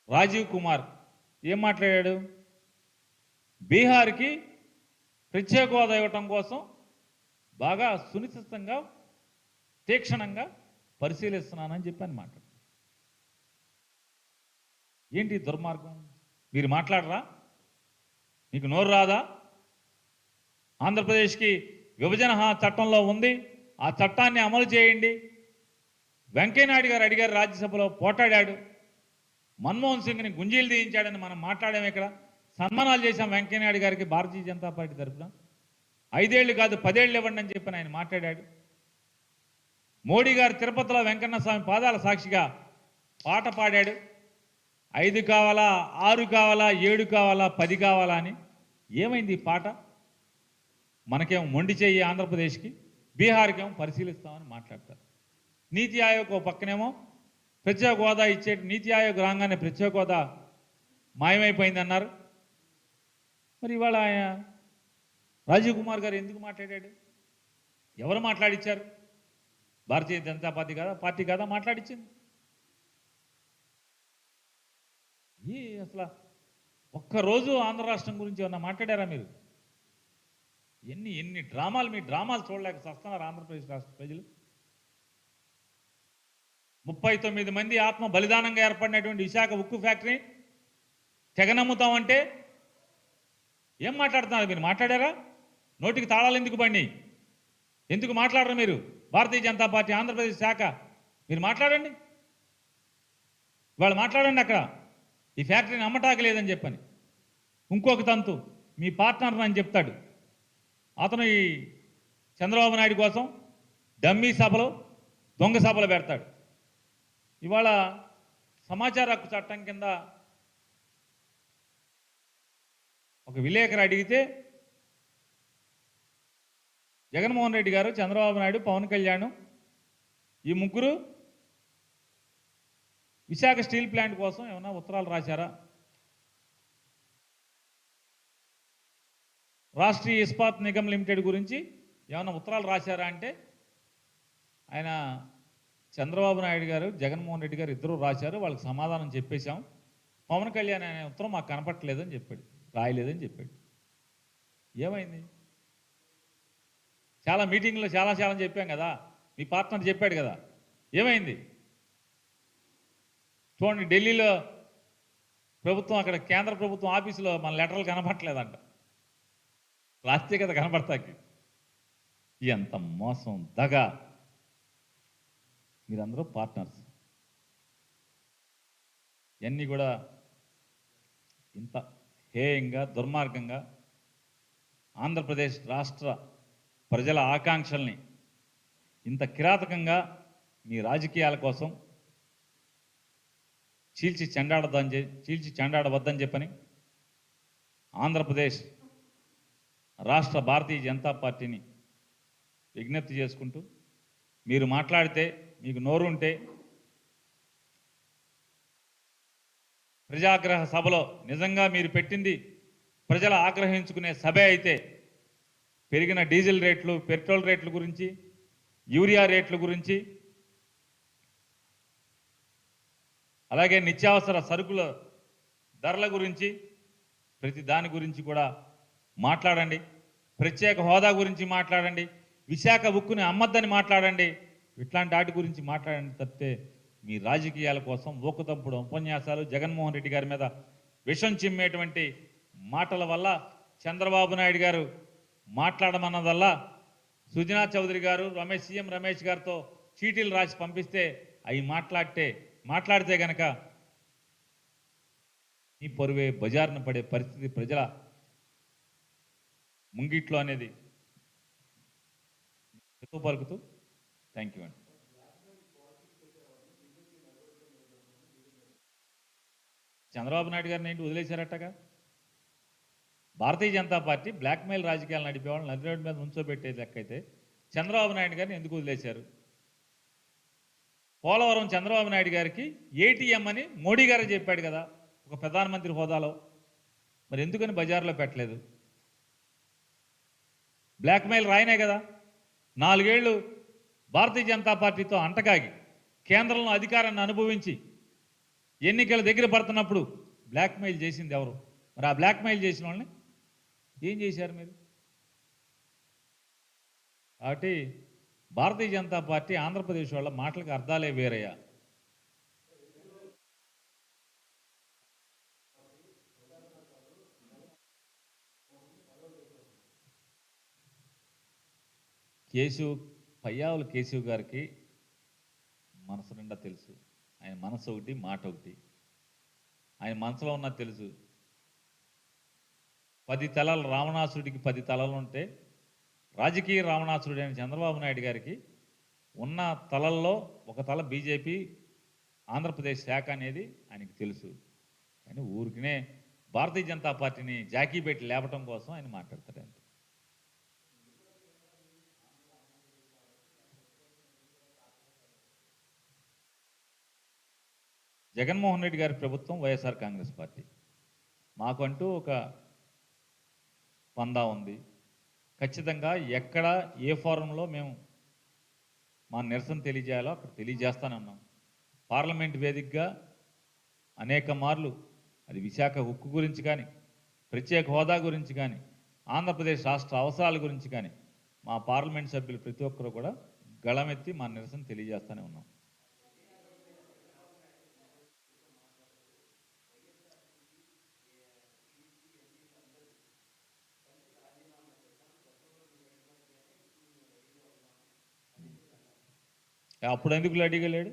రాజీవ్ కుమార్ ఏం మాట్లాడాడు? బీహార్కి ప్రత్యేక హోదా ఇవ్వటం కోసం బాగా సునిశ్చితంగా తీక్షణంగా పరిశీలిస్తున్నానని చెప్పని మాట్లాడు. ఏంటి దుర్మార్గం? మీరు మాట్లాడరా? మీకు నోరు రాదా? ఆంధ్రప్రదేశ్కి విభజన చట్టంలో ఉంది, ఆ చట్టాన్ని అమలు చేయండి. వెంకయ్యనాయుడు గారు అడిగారు, రాజ్యసభలో పోటాడాడు, మన్మోహన్ సింగ్ని గుంజీలు తీయించాడని మనం మాట్లాడాము. ఇక్కడ సన్మానాలు చేశాం వెంకయ్యనాయుడు గారికి భారతీయ జనతా పార్టీ తరఫున. 5 ఏళ్ళు కాదు 10 ఏళ్ళు ఇవ్వండి అని చెప్పి ఆయన మాట్లాడాడు. మోడీ గారు తిరుపతిలో వెంకన్న స్వామి పాదాల సాక్షిగా పాట పాడాడు. 5 కావాలా, 6 కావాలా, 7 కావాలా, 10 కావాలా అని. ఏమైంది ఈ పాట? మనకేమో మొండి చెయ్యి ఆంధ్రప్రదేశ్కి, బీహార్కేమో పరిశీలిస్తామని మాట్లాడతారు. నీతి ఆయోగ్ ఒక పక్కనేమో ప్రత్యేక హోదా ఇచ్చే, నీతి ఆయోగ్ రాగానే ప్రత్యేక హోదా మాయమైపోయింది అన్నారు. మరి ఇవాళ ఆయన రాజీవ్ కుమార్ గారు ఎందుకు మాట్లాడాడు? ఎవరు మాట్లాడించారు? భారతీయ జనతా పార్టీ కాదా మాట్లాడించింది? ఈ అసలు ఒక్కరోజు ఆంధ్ర రాష్ట్రం గురించి ఏమన్నా మాట్లాడారా మీరు? ఎన్ని డ్రామాలు, మీ డ్రామాలు చూడలేక సస్తున్నారు ఆంధ్రప్రదేశ్ రాష్ట్ర ప్రజలు. 39 మంది ఆత్మ బలిదానంగా ఏర్పడినటువంటి విశాఖ ఉక్కు ఫ్యాక్టరీ తెగనమ్ముతామంటే ఏం మాట్లాడుతున్నారు మీరు? మాట్లాడారా? నోటికి తాళాలు ఎందుకు బండి? ఎందుకు మాట్లాడరు మీరు? భారతీయ జనతా పార్టీ ఆంధ్రప్రదేశ్ శాఖ మీరు మాట్లాడండి. వాళ్ళు మాట్లాడండి. అక్కడ ఈ ఫ్యాక్టరీని అమ్మటాక లేదని చెప్పని ఇంకొక తంతు మీ పార్ట్నర్ అని చెప్తాడు. అతను ఈ చంద్రబాబు నాయుడు కోసం డమ్మీ సభలు, దొంగ సభలు పెడతాడు. ఇవాళ సమాచార హక్కు చట్టం కింద ఒక విలేకరు అడిగితే జగన్మోహన్ రెడ్డి గారు, చంద్రబాబు నాయుడు, పవన్ కళ్యాణ్ ఈ ముగ్గురు విశాఖ స్టీల్ ప్లాంట్ కోసం ఏమైనా ఉత్తరాలు రాశారా? రాష్ట్రీయ ఇస్పాత్ నిగమ్ లిమిటెడ్ గురించి ఏమైనా ఉత్తరాలు రాశారా అంటే ఆయన చంద్రబాబు నాయుడు గారు, జగన్మోహన్ రెడ్డి గారు ఇద్దరు రాశారు, వాళ్ళకి సమాధానం చెప్పేశాం. పవన్ కళ్యాణ్ అనే ఉత్తరం మాకు కనపట్టలేదని చెప్పాడు, రాయలేదని చెప్పాడు. ఏమైంది? చాలా మీటింగ్లో చాలా చెప్పాం కదా, మీ పార్ట్నర్ చెప్పాడు కదా, ఏమైంది? చూడండి, ఢిల్లీలో ప్రభుత్వం, అక్కడ కేంద్ర ప్రభుత్వం ఆఫీసులో మన లెటర్లు కనపట్టలేదంట, రాస్తే కదా కనపడతాకి. ఎంత మోసం, దగ! మీరందరూ పార్ట్నర్స్. ఇవన్నీ కూడా ఇంత హేయంగా, దుర్మార్గంగా ఆంధ్రప్రదేశ్ రాష్ట్ర ప్రజల ఆకాంక్షల్ని ఇంత కిరాతకంగా మీ రాజకీయాల కోసం చీల్చి చెండాడవద్దని చెప్పని ఆంధ్రప్రదేశ్ రాష్ట్ర భారతీయ జనతా పార్టీని విజ్ఞప్తి చేసుకుంటూ, మీరు మాట్లాడితే, మీకు నోరు ఉంటే ప్రజాగ్రహ సభలో నిజంగా మీరు పెట్టింది ప్రజలు ఆగ్రహించుకునే సభే అయితే పెరిగిన డీజిల్ రేట్లు, పెట్రోల్ రేట్ల గురించి, యూరియా రేట్ల గురించి, అలాగే నిత్యావసర సరుకుల ధరల గురించి, ప్రతి దాని గురించి కూడా మాట్లాడండి. ప్రత్యేక హోదా గురించి మాట్లాడండి. విశాఖ ఉక్కుని అమ్మద్దని మాట్లాడండి. ఇట్లాంటి వాటి గురించి మాట్లాడండి తప్పితే మీ రాజకీయాల కోసం ఊకతంపుడు ఉపన్యాసాలు, జగన్మోహన్ రెడ్డి గారి మీద విషం చిమ్మేటువంటి మాటల వల్ల, చంద్రబాబు నాయుడు గారు మాట్లాడమన్నదల్లా సుజనా చౌదరి గారు సీఎం రమేష్ గారితో చీటీలు రాసి పంపిస్తే అవి మాట్లాడితే గనక ఈ పరువే బజారున పడే పరిస్థితి ప్రజల ముంగిట్లో అనేది హితవు పలుకుతూ థ్యాంక్ యూ అండి. చంద్రబాబు నాయుడు గారిని ఏంటి వదిలేశారట్టగా? భారతీయ జనతా పార్టీ బ్లాక్మెయిల్ రాజకీయాలు నడిపేవాళ్ళు నది రోడ్డు మీద ఉంచోబెట్టే లెక్కైతే చంద్రబాబు నాయుడు గారిని ఎందుకు వదిలేశారు? పోలవరం చంద్రబాబు నాయుడు గారికి ఏటీఎం అని మోడీ గారు చెప్పాడు కదా ఒక ప్రధానమంత్రి హోదాలో, మరి ఎందుకని బజార్లో పెట్టలేదు? బ్లాక్మెయిల్ రాయనే కదా 4 ఏళ్ళు భారతీయ జనతా పార్టీతో అంటకాగి కేంద్రంలో అధికారాన్ని అనుభవించి ఎన్నికల దగ్గర పడుతున్నప్పుడు బ్లాక్మెయిల్ చేసింది ఎవరు? మరి ఆ బ్లాక్మెయిల్ చేసిన వాళ్ళని ఏం చేశారు మీరు? కాబట్టి భారతీయ జనతా పార్టీ ఆంధ్రప్రదేశ్ వాళ్ళ మాటలకు అర్థాలే వేరయ్యా. పయ్యావుల కేశవ్ గారికి మనసు నిండా తెలుసు. ఆయన మనసు ఒకటి, మాట ఒకటి. ఆయన మనసులో ఉన్నది తెలుసు. 10 తలలు రావణాసుడికి 10 తలలు ఉంటే రాజకీయ రావణాసురుడు అయిన చంద్రబాబు నాయుడు గారికి ఉన్న తలల్లో ఒక తల బీజేపీ ఆంధ్రప్రదేశ్ శాఖ అనేది ఆయనకి తెలుసు. కానీ ఊరికినే భారతీయ జనతా పార్టీని జాకీ పెట్టి లేపటం కోసం ఆయన మాట్లాడతాడు అంతే. జగన్మోహన్ రెడ్డి గారి ప్రభుత్వం, వైఎస్ఆర్ కాంగ్రెస్ పార్టీ మాకంటూ ఒక పందా ఉంది. ఖచ్చితంగా ఎక్కడ ఏ ఫారంలో మేము మా నిరసన తెలియజేయాలో అక్కడ తెలియజేస్తానన్నాం. పార్లమెంట్ వేదికగా అనేక మార్లు అది విశాఖ ఉక్కు గురించి కానీ, ప్రత్యేక హోదా గురించి కానీ, ఆంధ్రప్రదేశ్ రాష్ట్ర అవసరాల గురించి కానీ మా పార్లమెంట్ సభ్యులు ప్రతి ఒక్కరు కూడా గళమెత్తి మా నిరసన తెలియజేస్తూనే ఉన్నాం. అప్పుడు ఎందుకు రెడీగా లేడు?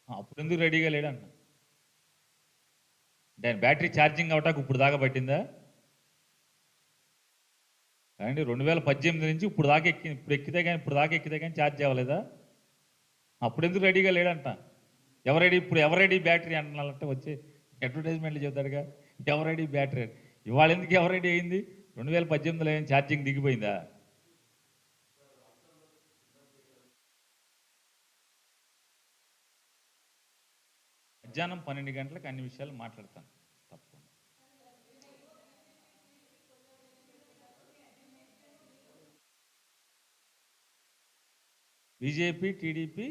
అప్పుడు ఎందుకు రెడీగా లేడు అన్న? అంటే ఆయన బ్యాటరీ ఛార్జింగ్ అవటానికి ఇప్పుడు దాకా పట్టిందా? కానీ 2018 నుంచి ఇప్పుడు దాకా ఇప్పుడు ఎక్కితే కానీ ఛార్జ్ అవ్వలేదా? అప్పుడు ఎందుకు రెడీగా లేడంట? ఎవరెడీ బ్యాటరీ అంటున్నారంటే వచ్చే అడ్వర్టైజ్మెంట్లు చెబుతాడుగా ఎవరెడీ బ్యాటరీ. ఇవాళ ఎందుకు ఎవరెడీ అయింది? 2018లో ఏం ఛార్జింగ్ దిగిపోయిందా? మధ్యాహ్నం 12 గంటలకు అన్ని విషయాలు మాట్లాడతాను తప్పకుండా. బీజేపీ, టీడీపీ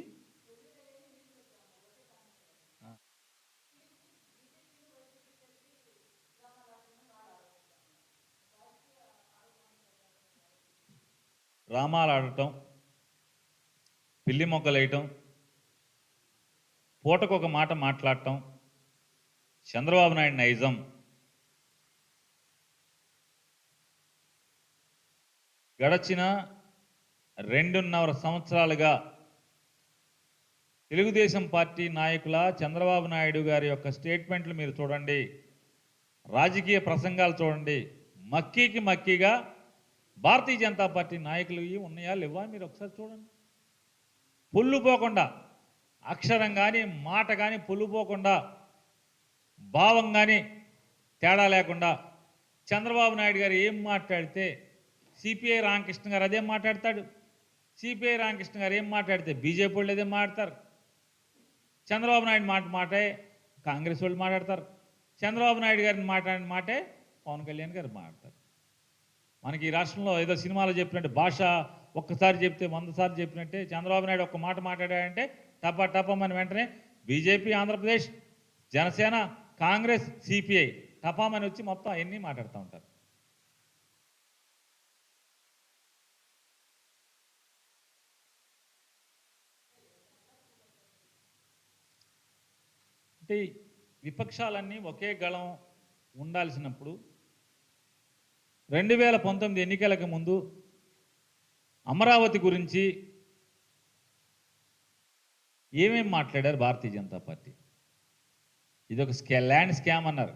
డ్రామాలు ఆడటం, పిల్లి మొగ్గలు వేయటం, పూటకొక మాట మాట్లాడటం చంద్రబాబు నాయుడు నైజం. గడచిన 2.5 సంవత్సరాలుగా తెలుగుదేశం పార్టీ నాయకుల చంద్రబాబు నాయుడు గారి యొక్క స్టేట్మెంట్లు మీరు చూడండి, రాజకీయ ప్రసంగాలు చూడండి, మక్కీగా భారతీయ జనతా పార్టీ నాయకులు ఉన్నాయా లేవా మీరు ఒకసారి చూడండి. పొల్లుపోకుండా అక్షరం కానీ మాట కానీ పొల్లుపోకుండా, భావం కానీ తేడా లేకుండా చంద్రబాబు నాయుడు గారు ఏం మాట్లాడితే సిపిఐ రామకృష్ణ గారు అదే మాట్లాడతాడు. సిపిఐ రామకృష్ణ గారు ఏం మాట్లాడితే బీజేపీ వాళ్ళు అదే మాట్లాడతారు. చంద్రబాబు నాయుడు మాటే కాంగ్రెస్ వాళ్ళు మాట్లాడతారు. చంద్రబాబు నాయుడు గారిని మాట్లాడిన మాటే పవన్ కళ్యాణ్ గారు మాట్లాడతారు. మనకి ఈ రాష్ట్రంలో ఏదో సినిమాలో చెప్పినట్టు భాష ఒక్కసారి చెప్తే 100 సార్లు చెప్పినట్టే చంద్రబాబు నాయుడు ఒక్క మాట మాట్లాడాడంటే టపమని వెంటనే బీజేపీ, ఆంధ్రప్రదేశ్, జనసేన, కాంగ్రెస్, సిపిఐ టపామని వచ్చి మొత్తం అవన్నీ మాట్లాడుతూ ఉంటారు. అంటే విపక్షాలన్నీ ఒకే గళం ఉండాల్సినప్పుడు 2019 ఎన్నికలకు ముందు అమరావతి గురించి ఏమేం మాట్లాడారు భారతీయ జనతా పార్టీ? ఇది ఒక ల్యాండ్ స్కామ్ అన్నారు,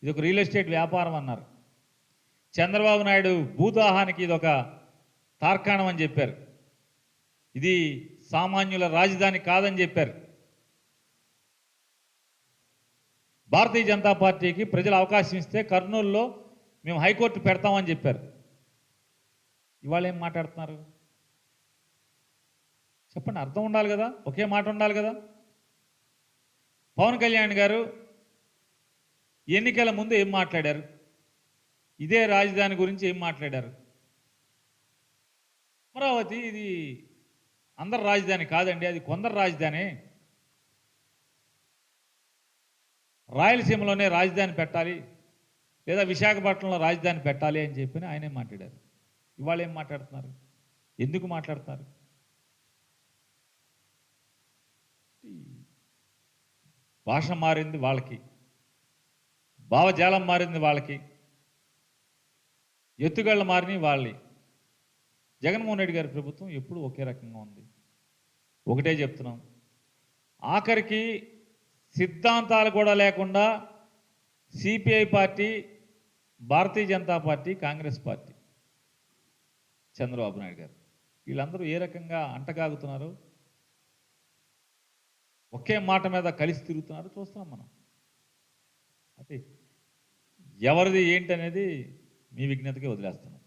ఇది ఒక రియల్ ఎస్టేట్ వ్యాపారం అన్నారు. చంద్రబాబు నాయుడు భూదాహానికి ఇది ఒక తార్కాణం అని చెప్పారు. ఇది సామాన్యుల రాజధాని కాదని చెప్పారు. భారతీయ జనతా పార్టీకి ప్రజలు అవకాశం ఇస్తే కర్నూలులో మేము హైకోర్టు పెడతామని చెప్పారు. ఇవాళ ఏం మాట్లాడుతున్నారు చెప్పండి, అర్థం ఉండాలి కదా, ఒకే మాట ఉండాలి కదా. పవన్ కళ్యాణ్ గారు ఎన్నికల ముందు ఏం మాట్లాడారు, ఇదే రాజధాని గురించి ఏం మాట్లాడారు. అమరావతి ఇది అందరి రాజధాని కాదండి, అది కొందరు రాజధాని, రాయలసీమలోనే రాజధాని పెట్టాలి లేదా విశాఖపట్నంలో రాజధాని పెట్టాలి అని చెప్పి ఆయనే మాట్లాడారు. ఇవాళ ఏం మాట్లాడుతున్నారు, ఎందుకు మాట్లాడుతున్నారు? భాష మారింది వాళ్ళకి, భావజాలం మారింది వాళ్ళకి, ఎత్తుగళ్ళు మారినవి వాళ్ళని. జగన్మోహన్ రెడ్డి గారి ప్రభుత్వం ఎప్పుడు ఒకే రకంగా ఉంది. ఒకటే చెప్తున్నాం, ఆఖరికి సిద్ధాంతాలు కూడా లేకుండా CPI party, Bharatiya Janata party, Congress party, Chandrababu Naidu గారు వీళ్ళందరూ ఏ రకంగా అంటగాగుతున్నారు, ఒకే మాట మీద కలిసి తిరుగుతున్నారు చూస్తున్నాం మనం. అయితే ఎవరిది ఏంటి అనేది మీ విజ్ఞతకే వదిలేస్తున్నాం.